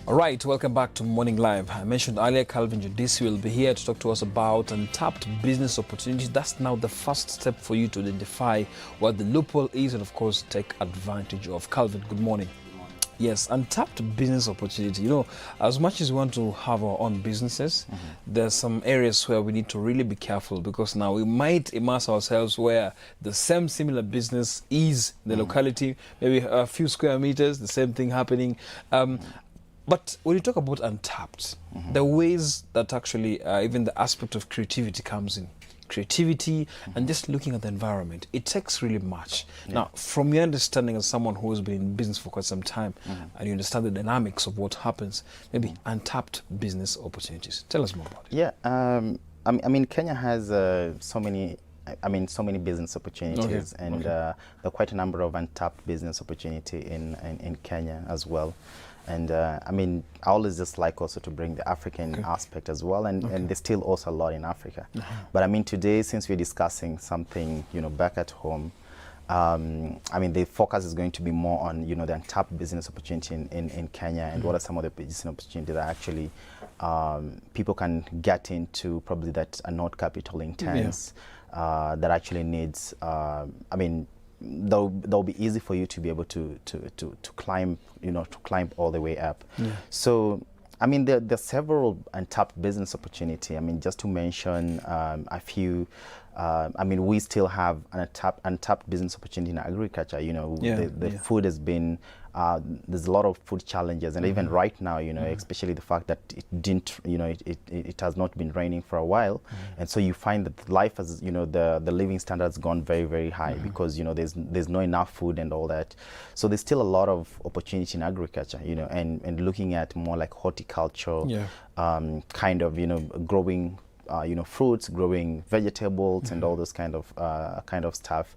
All right, welcome back to Morning Live. I mentioned earlier, Calvin Jodisi will be here to talk to us about untapped business opportunities. That's now the first step for you to identify what the loophole is and, of course, take advantage of. Calvin, good morning. Yes, untapped business opportunity. You know, as much as we want to have our own businesses, there's some areas where we need to really be careful, because now we might immerse ourselves where the same similar business is in the locality, maybe a few square meters, the same thing happening. But when you talk about untapped, the ways that actually even the aspect of creativity comes in. Creativity and just looking at the environment, it takes really much. Now, from your understanding as someone who has been in business for quite some time, and you understand the dynamics of what happens, maybe untapped business opportunities. Tell us more about it. Yeah, I mean, Kenya has so many business opportunities, and there are quite a number of untapped business opportunity in Kenya as well. And I mean, I always just like also to bring the African aspect as well, and there's still also a lot in Africa. But I mean, today, since we're discussing something, you know, back at home, I mean, the focus is going to be more on, you know, the untapped business opportunity in Kenya, and what are some of the business opportunities that actually people can get into, probably that are not capital intense, that actually needs, I mean, they'll be easy for you to be able to climb, you know, to climb all the way up. So I mean, there are several untapped business opportunity. I mean, just to mention a few, I mean, we still have an untapped business opportunity in agriculture. You know, the food has been, there's a lot of food challenges, and even right now, you know, especially the fact that it didn't, you know, it has not been raining for a while, and so you find that life has, you know, the living standards gone very, very high, because, you know, there's not enough food and all that. So there's still a lot of opportunity in agriculture, you know, and looking at more like horticulture, kind of, you know, growing, you know, fruits, growing vegetables, and all those kind of stuff.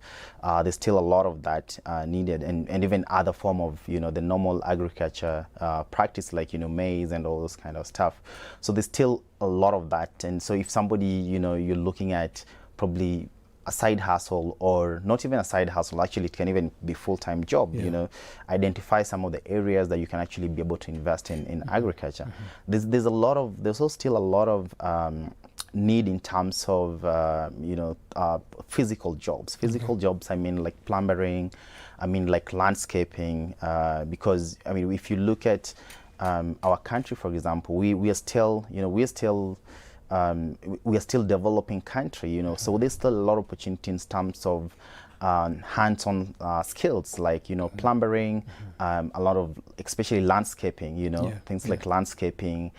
There's still a lot of that needed, and even other form of, you know, the normal agriculture practice, like, you know, maize and all those kind of stuff. So there's still a lot of that. And so if somebody, you know, you're looking at probably a side hustle, or not even a side hustle, actually it can even be full-time job, you know, identify some of the areas that you can actually be able to invest in agriculture. There's also still a lot of need in terms of you know, physical jobs. Jobs, I mean, like plumbing, I mean, like landscaping, because I mean, if you look at our country, for example, we are still, you know, we are still developing country, you know, so there's still a lot of opportunity in terms of hands-on skills, like, you know, plumbing, a lot of, especially landscaping, you know, things like landscaping,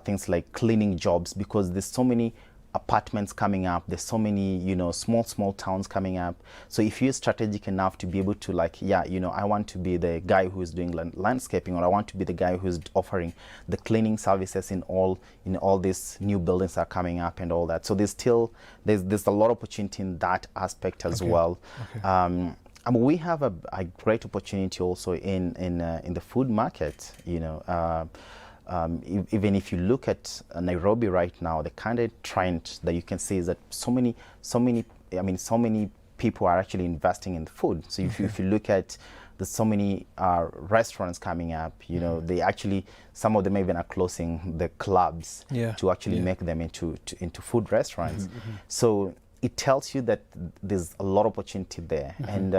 things like cleaning jobs, because there's so many apartments coming up, there's so many, you know, small towns coming up. So if you're strategic enough to be able to, like, yeah, you know, I want to be the guy who's doing landscaping, or I want to be the guy who's offering the cleaning services in all these new buildings that are coming up and all that. So there's still there's a lot of opportunity in that aspect as well. I mean, we have a great opportunity also in the food market, you know. Even if you look at Nairobi right now, the kind of trend that you can see is that so many people are actually investing in food. So if you look at, there's so many restaurants coming up, you know, they actually, some of them even are closing the clubs to actually make them into food restaurants. So it tells you that there's a lot of opportunity there. And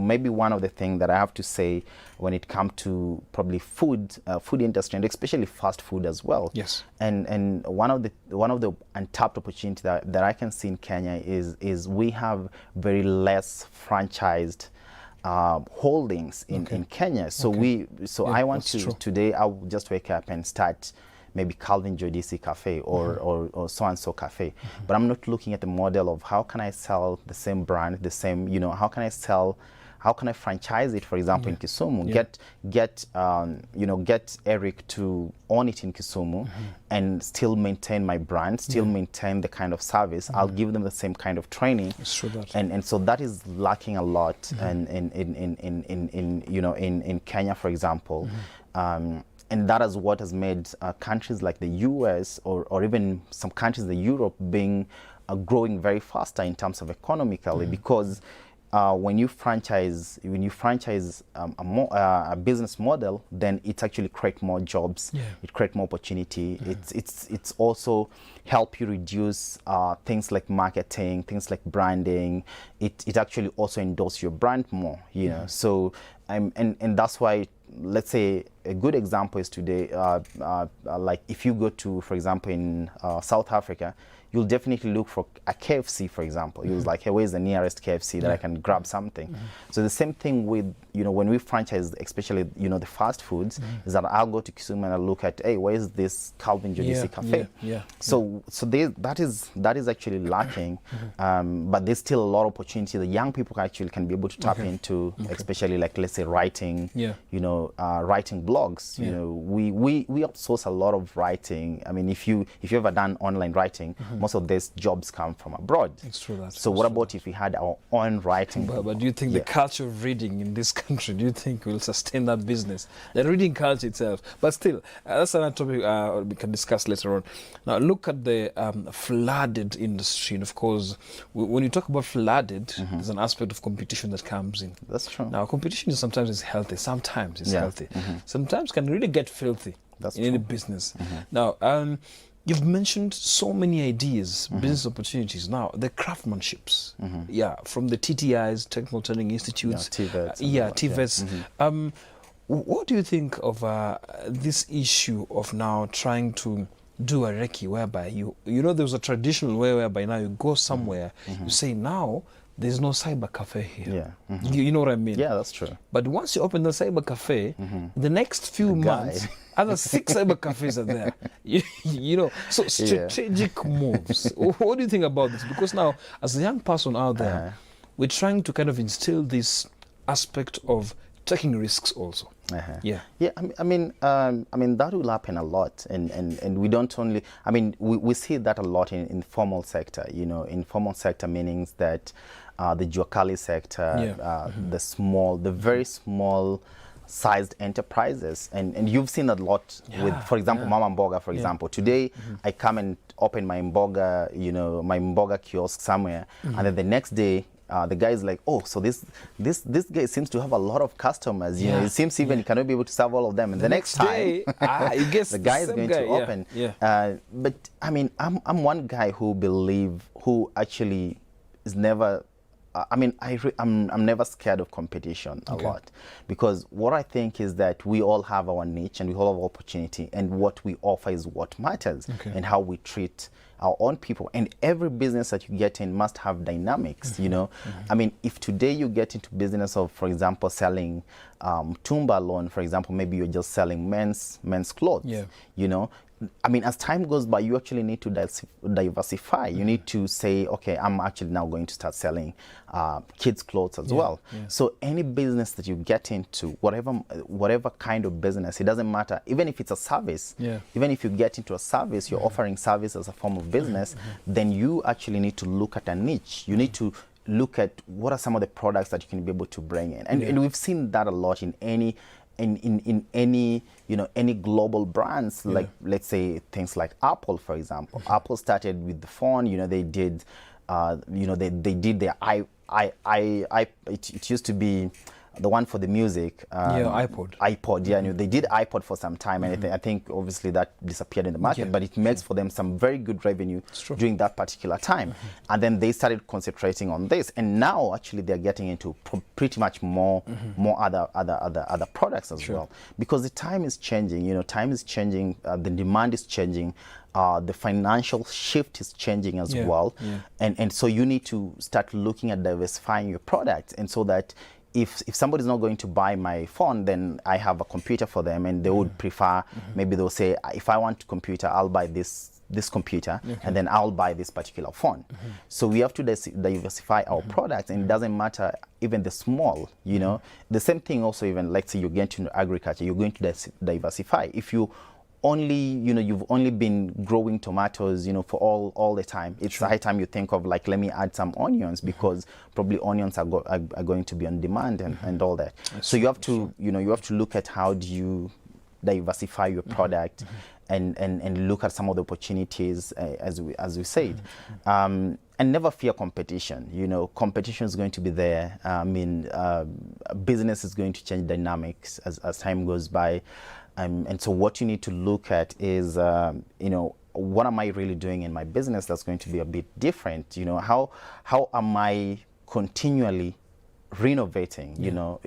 maybe one of the things that I have to say when it comes to probably food industry, and especially fast food as well. And one of the untapped opportunity that I can see in Kenya is we have very less franchised holdings in Kenya. So I want to today I'll just wake up and start maybe Calvin Jodisi Cafe or so-and-so Cafe. But I'm not looking at the model of how can I sell the same brand, the same, you know, how can I franchise it, for example, in Kisumu, you know, get Eric to own it in Kisumu and still maintain my brand, still maintain the kind of service. I'll give them the same kind of training. And so that is lacking a lot in you know, in Kenya, for example. And that is what has made countries like the US or even some countries in Europe being growing very faster in terms of economically, because when you franchise a business model, then it actually create more jobs. Yeah. It create more opportunity. It's also help you reduce things like marketing, things like branding. It actually also endorse your brand more. You know, so and that's why, let's say a good example is today, like if you go to, for example, in South Africa, you'll definitely look for a KFC, for example. You'll like, hey, where's the nearest KFC that I can grab something? So the same thing with, you know, when we franchise, especially, you know, the fast foods, is that I'll go to Kisumu and I'll look at, hey, where's this Calvin Jodisi cafe? So that is actually lacking, but there's still a lot of opportunity that young people actually can be able to tap into, especially like, let's say, writing, you know, writing blogs. You know, we outsource a lot of writing. I mean, if you ever done online writing, most of these jobs come from abroad. It's true that. So what about if we had our own writing? But do you think the culture of reading in this country, do you think will sustain that business? The reading culture itself. But still, that's another topic we can discuss later on. Now, look at the flooded industry. And of course, when you talk about flooded, there's an aspect of competition that comes in. That's true. Now, competition sometimes is healthy. Sometimes it's healthy. Sometimes can really get filthy in any business. Now, you've mentioned so many ideas, business opportunities. Now, the craftsmanships, from the TTIs, Technical Training Institutes, TVETs. What do you think of this issue of now trying to do a recce, whereby you know there was a traditional way whereby now you go somewhere, you say now there's no cyber cafe here. You know what I mean? Yeah, that's true. But once you open the cyber cafe, the next few months, other 6 cyber cafes are there. You know, so strategic moves. What do you think about this? Because now, as a young person out there, we're trying to kind of instill this aspect of taking risks also. I mean that will happen a lot, and we don't only, I mean, we see that a lot in formal sector. You know, informal sector meanings that the Juakali sector, the very small sized enterprises, and you've seen a lot with, for example, Mama Mboga, for example. Today I come and open my Mboga, you know, my Mboga kiosk somewhere, and then the next day the guy is like, oh, so this guy seems to have a lot of customers. You know, it seems even he cannot be able to serve all of them. And the next time, the guy is going to open. But I mean, I'm one guy who actually is never. I mean, I'm never scared of competition a lot, because what I think is that we all have our niche and we all have opportunity, and what we offer is what matters, and how we treat our own people. And every business that you get in must have dynamics. You know, I mean, if today you get into business of, for example, selling tumba alone, for example, maybe you're just selling men's clothes. You know, I mean, as time goes by, you actually need to diversify. You need to say, okay, I'm actually now going to start selling kids' clothes as well. So any business that you get into, whatever kind of business, it doesn't matter. Even if it's a service, even if you get into a service, you're offering service as a form of business, then you actually need to look at a niche. You need to look at what are some of the products that you can be able to bring in. And we've seen that a lot in any any, you know, any global brands, like let's say things like Apple, for example. Apple started with the phone. You know, they did, you know, they did their it used to be the one for the music. iPod, yeah. And they did iPod for some time, and I think obviously that disappeared in the market, but it makes for them some very good revenue during that particular time. And then they started concentrating on this, and now actually they're getting into pretty much more other products as well, because the time is changing. You know, time is changing, the demand is changing. The financial shift is changing as well, and so you need to start looking at diversifying your products, and so that if somebody's not going to buy my phone, then I have a computer for them, and they would prefer, maybe they'll say, if I want a computer, I'll buy this computer, and then I'll buy this particular phone. So we have to diversify our products, and it doesn't matter even the small, you know. The same thing also, even let's say you get into agriculture, you're going to diversify. If you only, you know, you've only been growing tomatoes, you know, for all the time, it's high time you think of, like, let me add some onions, because probably onions are going to be on demand, and all that. So you have to, you know, you have to look at how do you diversify your product and look at some of the opportunities, as we said. And never fear competition. You know, competition is going to be there. I mean, business is going to change dynamics as time goes by. And so what you need to look at is, you know, what am I really doing in my business that's going to be a bit different? You know, how am I continually renovating, you know,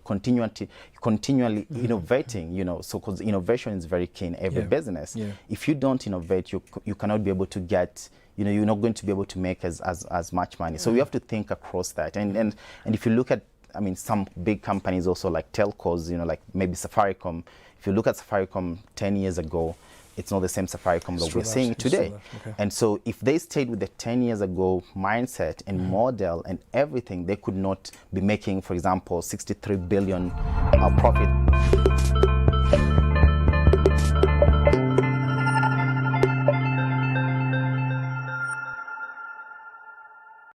continually innovating, you know, so because innovation is very key in every business. If you don't innovate, you cannot be able to get, you know, you're not going to be able to make as much money. So we have to think across that. And if you look at, I mean, some big companies also like telcos, you know, like maybe Safaricom. If you look at Safaricom 10 years ago, it's not the same Safaricom that we're seeing today. And so if they stayed with the 10 years ago mindset and model and everything, they could not be making, for example, 63 billion profit.